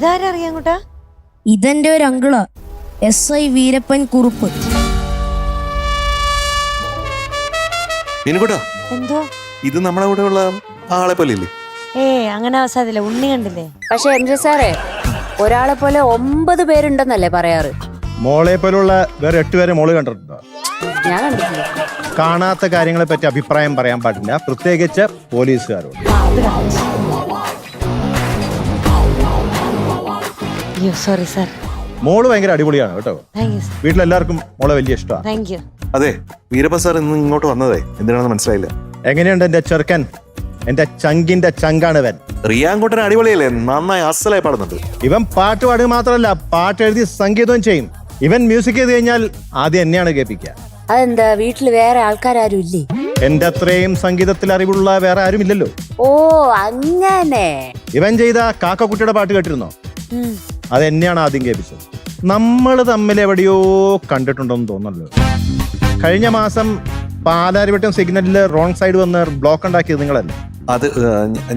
ഇതാരറിയാം കൂട്ടാ? ഇതെന്റെ ഒരു അങ്കിളാ, SI വീരപ്പൻ കുറുപ്പ്. എന്തോ ഇത് നമ്മളെ കൂടെ ഉള്ള ആളെ പോലെ ഇല്ലേ? അങ്ങനെ അവസാനത്തില്ല, ഉണ്ണി കണ്ടില്ലേ? പക്ഷെ MJ സാറേ, ഒരാളെ പോലെ 9 പേരുണ്ടെന്നല്ലേ പറയാറ്? മോളെ പോലുള്ള വേറെ 8 പേരെ മോള് കണ്ടിട്ടുണ്ടോ? ഞാൻ കണ്ടിട്ടില്ല. കാണാത്ത കാര്യങ്ങളെ പറ്റി അഭിപ്രായം പറയാൻ പാടില്ല, പ്രത്യേകിച്ച് പോലീസുകാരോട്. Sorry sir. മോള് ഭയങ്കര അടിപൊളിയാണ് കേട്ടോ. വീട്ടിലെല്ലാവർക്കും മോളെ വലിയ ഇഷ്ടമാണ്. അതെ, വീരപ്പ സാർ ഇന്ന് ഇങ്ങോട്ട് വന്നതേ എന്തിനാണെന്ന് മനസ്സിലായില്ല. എങ്ങനെയുണ്ട് എന്റെ ചെറുക്കൻ? എന്റെ ചങ്കിന്റെ ചങ്കാണ് ഇവൻ. റിയാൻകുട്ടൻ അടിപൊളിയല്ലേ, നന്നായി അസലായി പാടുന്നുണ്ട്. ഇവൻ പാട്ട് പാടുക മാത്രമല്ല, പാട്ട് എഴുതി സംഗീതവും ചെയ്യും. ഇവൻ മ്യൂസിക് ചെയ്ത് കഴിഞ്ഞാൽ ആദ്യം എന്നെയാണ് കേൾപ്പിക്കുക. അതെന്താ, വീട്ടില് വേറെ ആൾക്കാരും ഇല്ലേ? എന്റെ അത്രയും സംഗീതത്തിൽ അറിവുള്ള വേറെ ആരും ഇല്ലല്ലോ. ഓ അങ്ങനെ. ഇവൻ ചെയ്ത കാക്കക്കുട്ടിയുടെ പാട്ട് കേട്ടിരുന്നോ? അത് എന്നെയാണ് ആദ്യം കേൾപ്പിച്ചത്. നമ്മൾ തമ്മിൽ എവിടെയോ കണ്ടിട്ടുണ്ടോന്ന് തോന്നല്ലോ. കഴിഞ്ഞ മാസം പാലാരിവട്ടം സിഗ്നലില് റോങ് സൈഡ് വന്ന് ബ്ലോക്ക് ഉണ്ടാക്കിയത് നിങ്ങളല്ലേ? അത്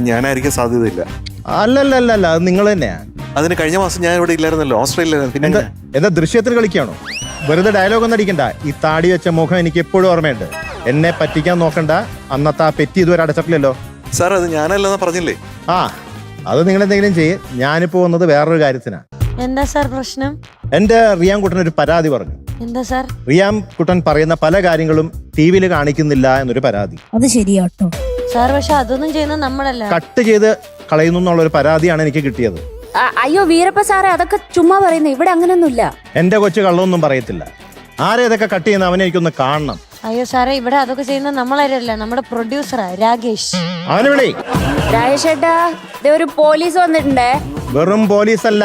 ഞാനായിരിക്കാൻ സാധ്യതയില്ല. അല്ലല്ല, അത് നിങ്ങൾ തന്നെയാ. അതിന് കഴിഞ്ഞ മാസം ഞാൻ ഇവിടെ ഇല്ലായിരുന്നല്ലോ, ഓസ്ട്രേലിയ. പിന്നെ എന്താ ദൃശ്യത്തിൽ കളിക്കാണോ? വെറുതെ ഡയലോഗ് ഒന്നും അടിക്കണ്ട. ഈ താടി വെച്ച മുഖം എനിക്ക് എപ്പോഴും ഓർമ്മയുണ്ട്. എന്നെ പറ്റിക്കാൻ നോക്കണ്ട. അന്നത്തെ ആ പെറ്റി ഇതുവരെ അടച്ചിട്ടില്ലല്ലോ. സാർ അത് ഞാനല്ലെന്ന് പറഞ്ഞില്ലേ? അത് നിങ്ങൾ എന്തെങ്കിലും ചെയ്യ്. ഞാനിപ്പോ വന്നത് വേറൊരു കാര്യത്തിനാ. എന്താ സാർ പ്രശ്നം? എന്റെ റിയാം കുട്ടൻ ഒരു പരാതി പറഞ്ഞു. എന്താ സാർ? റിയാം കുട്ടൻ പറയുന്ന പല കാര്യങ്ങളും ടിവിയിൽ കാണിക്കുന്നില്ല എന്നൊരു പരാതി. അത് ശരിയാട്ടോ സാർ. പക്ഷെ അതൊന്നും ചെയ്യുന്ന നമ്മളല്ല, കട്ട് ചെയ്ത് കളയുന്നു എന്നുള്ളൊരു പരാതിയാണ് എനിക്ക് കിട്ടിയത്. അയ്യോ വീരപ്പ സാറേ, അതൊക്കെ ചുമ്മാ പറയുന്നത്. ഇവിടെ അങ്ങനെയൊന്നുമില്ല. എന്റെ കൊച്ചു കള്ളൊന്നും പറയത്തില്ല. ആരെ ഇതൊക്കെ കട്ട് ചെയ്യുന്ന അവനെ എനിക്കൊന്ന് കാണണം. അയ്യോ സാറേ, ഇവിടെ അതൊക്കെ ചെയ്യുന്ന നമ്മളല്ല, നമ്മുടെ പ്രൊഡ്യൂസറാ രാകേഷ്. അവനെ വിളി. രാജേഷ് ചേട്ടാ, ഒരു പോലീസ് വന്നിട്ടുണ്ടേ. വെറും പോലീസല്ല,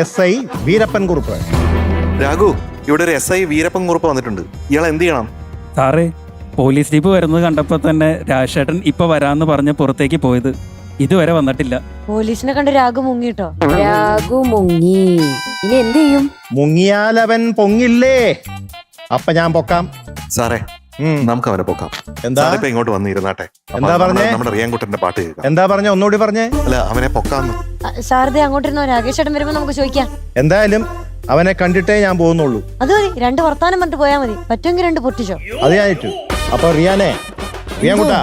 SI വീരപ്പൻ കുറുപ്പ്. രാഘു, ഇവിടെ ഒരു SI വീരപ്പൻ കുറുപ്പ് വന്നിട്ടുണ്ട്. ഇയാൾ എന്ത് ചെയ്യണം? സാറേ, പോലീസ് ജീപ്പ് വരുന്നത് കണ്ടപ്പോ തന്നെ രാജേട്ടൻ ഇപ്പൊ വരാന്ന് പറഞ്ഞ് പുറത്തേക്ക് പോയത്. ഇതുവരെ വന്നിട്ടില്ല. പോലീസിനെ കണ്ട് രാഘു മുങ്ങിട്ടോ? രാഘു മുങ്ങി. ഇനി എന്ത് ചെയ്യും? മുങ്ങിയാലവൻ പൊങ്ങില്ലേ? അപ്പൊ ഞാൻ പൊക്കാം. സാറേ, നമുക്ക് അവനെ പൊക്കാം. എന്താ ഇങ്ങോട്ട് വന്നിരുന്നാട്ടെ. എന്താ പറഞ്ഞേ? നമ്മുടെ റിയാൻകുട്ടന്റെ പാട്ട് കേൾക്കാം. എന്താ പറഞ്ഞ? ഒന്നുകൂടി പറഞ്ഞേ. അല്ല, അവനെ പൊക്കാന്ന്. സാറിന്റെ അങ്ങോട്ടിരുന്നോ? രാകേഷ് ചേട്ടൻ വരുമ്പോ നമുക്ക് ചോദിക്കാം. എന്തായാലും അവനെ കണ്ടിട്ടേ ഞാൻ പോകുന്നുള്ളൂ. അത് മതി, 2 വർത്താനം പറഞ്ഞിട്ട് പോയാൽ മതി. പറ്റുമെങ്കിൽ 2 പൊട്ടിച്ചോ. അത് ഞാനിട്ടു. അപ്പൊ റിയാൻകുട്ടാ,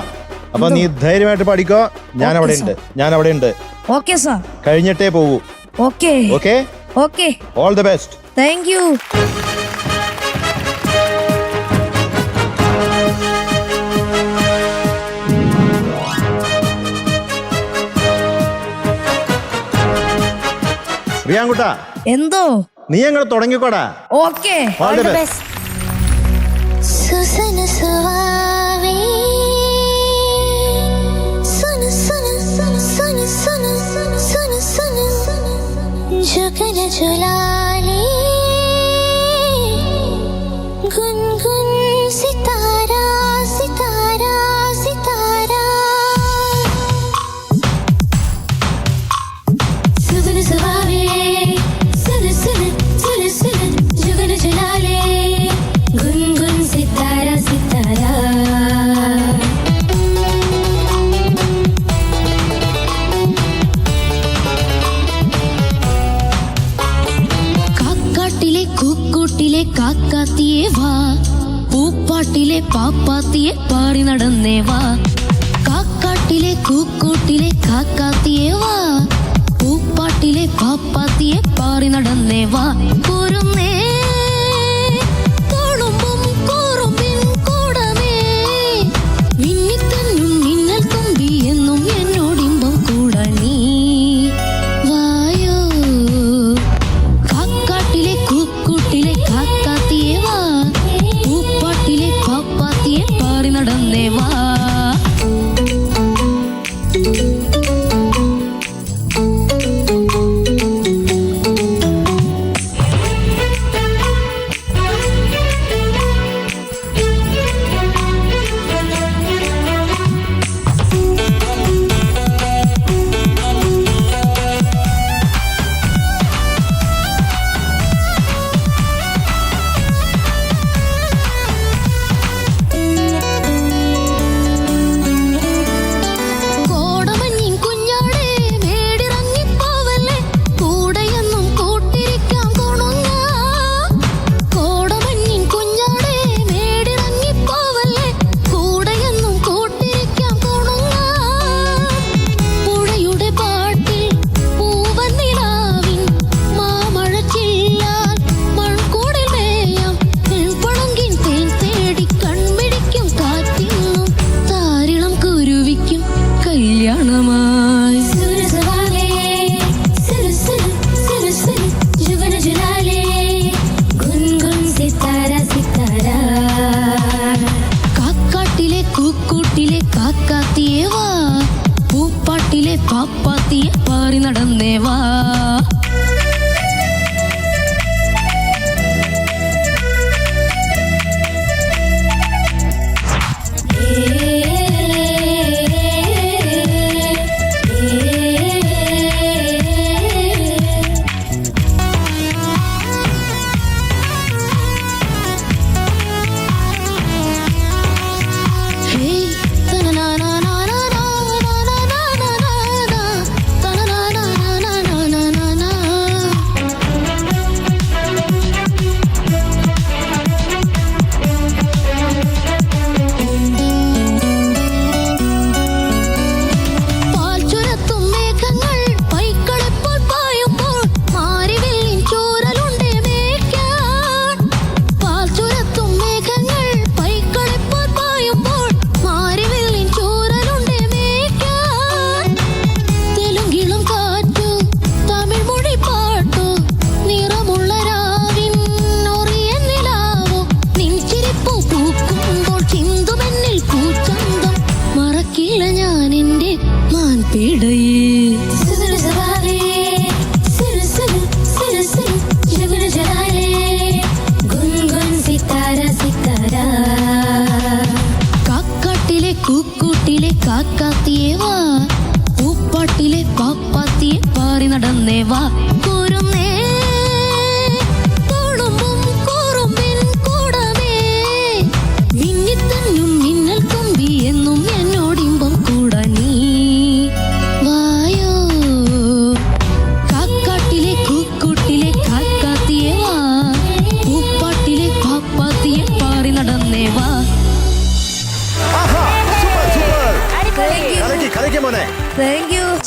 അപ്പൊ നീ ധൈര്യമായിട്ട് പഠിക്കോ. ഞാൻ അവിടെ ഉണ്ട്. Okay sir. കഴിഞ്ഞിട്ടേ പോകൂ. Okay okay okay. All the best. Thank you. റിയാൻകുട്ടാ, എന്തോ നീ അങ്ങോട്ട് തുടങ്ങിക്കോടാ. ഓക്കെ. All the best. गुनगुन सितारा सितारा सितारा सुगन सुहावे सुन सुन सुन सुन जुगन जलाले गुनगुन सितारा सितारा കാക്കാട്ടിലെ കൂക്കൂട്ടിലെ കാക്കാത്തിയേ വാ, പൂപ്പാട്ടിലെ പാപ്പാത്തിയെ പാറി നടന്നേ വാ. കാക്കാട്ടിലെ കൂക്കൂട്ടിലെ കാക്കാത്തിയേ വാ, പൂപ്പാട്ടിലെ പാപ്പാത്തിയെ പാറി നടന്നേ വാ. കുറുന്നേ തോളുമ്പും കൂറുമ്പിൻ കൂടമേ, മിന്നിത്തന്നും മിന്നൽ തുമ്പി എന്നും എന്നോടിമ്പം കൂട നീ വായോ. കാക്കാട്ടിലെ കൂക്കൂട്ടിലെ കാക്കാത്തിയേ വാ, പൂപ്പാട്ടിലെ പാപ്പാത്തിയെ പാറി നടന്നേ വാ.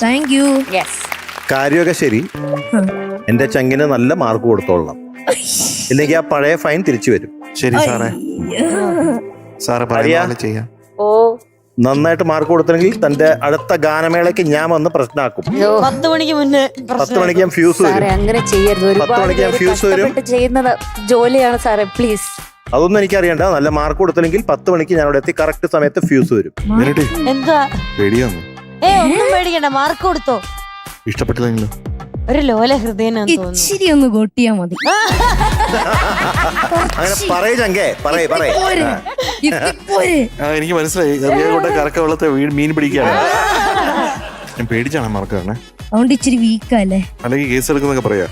Thank you. യെസ്. കാര്യമൊക്കെ ശരി. എന്റെ ചങ്കിന് നല്ല മാർക്ക് കൊടുത്തോളാം, ഇല്ലെങ്കിൽ ആ പഴയ ഫൈൻ തിരിച്ചു വരും. ശരി സാറേ, സാറ് പറയുന്ന പോലെ ചെയ്യാം. ഓ നന്നായിട്ട് മാർക്ക് കൊടുത്തെങ്കിൽ തന്റെ അടുത്ത ഗാനമേളയ്ക്ക് ഞാൻ വന്ന് പ്രശ്നമാക്കും. 10 മണിക്ക് മുന്നേ 10 മണിക്ക് ഞാൻ ഫ്യൂസ് സാറേ വരും. അങ്ങനെ ചെയ്യരുത്. 10 ഒരുപാട് മണിക്ക് ഞാൻ പേര് ഫ്യൂസ് വരും. കഷ്ടപ്പെട്ട് ചെയ്യുന്നത് ജോലിയാണ് സാറേ, പ്ലീസ്. അതൊന്നും എനിക്കറിയണ്ട. നല്ല മാർക്ക് കൊടുത്തില്ലെങ്കിൽ 10 മണിക്ക് ഞാൻ അവിടെ എത്തി കറക്റ്റ് സമയത്ത് ഫ്യൂസ് വരും. എന്നിട്ട് എന്താ പേടിയാന്നു. ഒന്നും പേടിക്കണ്ട, മാർക്ക് കൊടുത്തോ. ഇഷ്ടപ്പെട്ടില്ലെങ്കിലോ? ഒരു ലോല ഹൃദയനാന്ന് തോന്നുന്നു. ഇച്ചിരി ഒന്ന് കൊട്ടിയാ മതി. അങ്ങനെ പറയേ ചങ്കേ, പറയേ. പോരെ, ഇതിപ്പോരെ. എനിക്ക് മനസ്സിലായി. ചെറിയ കൂട്ട കറക്ക വെള്ളത്തെ മീൻ പിടിക്കുകയാണ്. ഞാൻ പേടിച്ചാണ് മാർക്ക് തരണേ, അതുകൊണ്ട് ഇച്ചിരി വീക്കല്ലേ. അല്ലെങ്കിൽ കേസ് എടുക്കുന്നൊക്കെ പറയാ.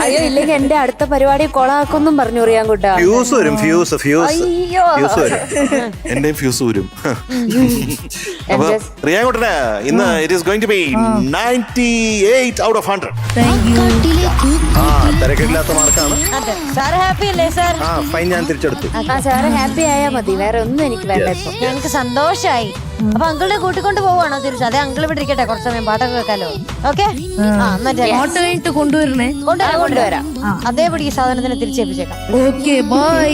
അയ്യോ, ഇല്ലെങ്കിൽ എന്റെ അടുത്ത പരിപാടി കൊളാക്കൊന്നും പറഞ്ഞു റിയാൻ കുട്ടാ. ഫ്യൂസ് വരും. ഫ്യൂസ് അയ്യോ വരും. എന്റെയും ഫ്യൂസ് വരും. അപ്പൊ റിയാൻകുട്ടന് ഇന്ന് it is going to be 98 out of 100. Thank you. ആ തിരക്കില്ലാത്ത മാർക്കാണ്. അതെ സാറ് ഹാപ്പി അല്ലേ സാർ? ആ ഫൈൻ ഞാൻ തിരിച്ചെടുത്തു. ആ സാറ് ഹാപ്പി ആയാ മതി, വേറെ ഒന്നും എനിക്ക് വേണ്ട ഇപ്പൊ. ഞങ്ങൾക്ക് സന്തോഷായി. അപ്പൊ അങ്കിളിനെ കൂട്ടിക്കൊണ്ട് പോവാണോ തിരിച്ചു? അതെ, അങ്കിൾ ഇവിടെ ഇരിക്കട്ടെ, കുറച്ച് സമയം പാട്ടൊക്കെ വെക്കാലോ. ഓക്കെ, ഓട്ടോ കഴിഞ്ഞിട്ട് കൊണ്ടുവരണേ. കൊണ്ടുവരാം. അതേപടി ഈ സാധനത്തിന് തിരിച്ചേൽപ്പിച്ചേക്കാം. Okay bye.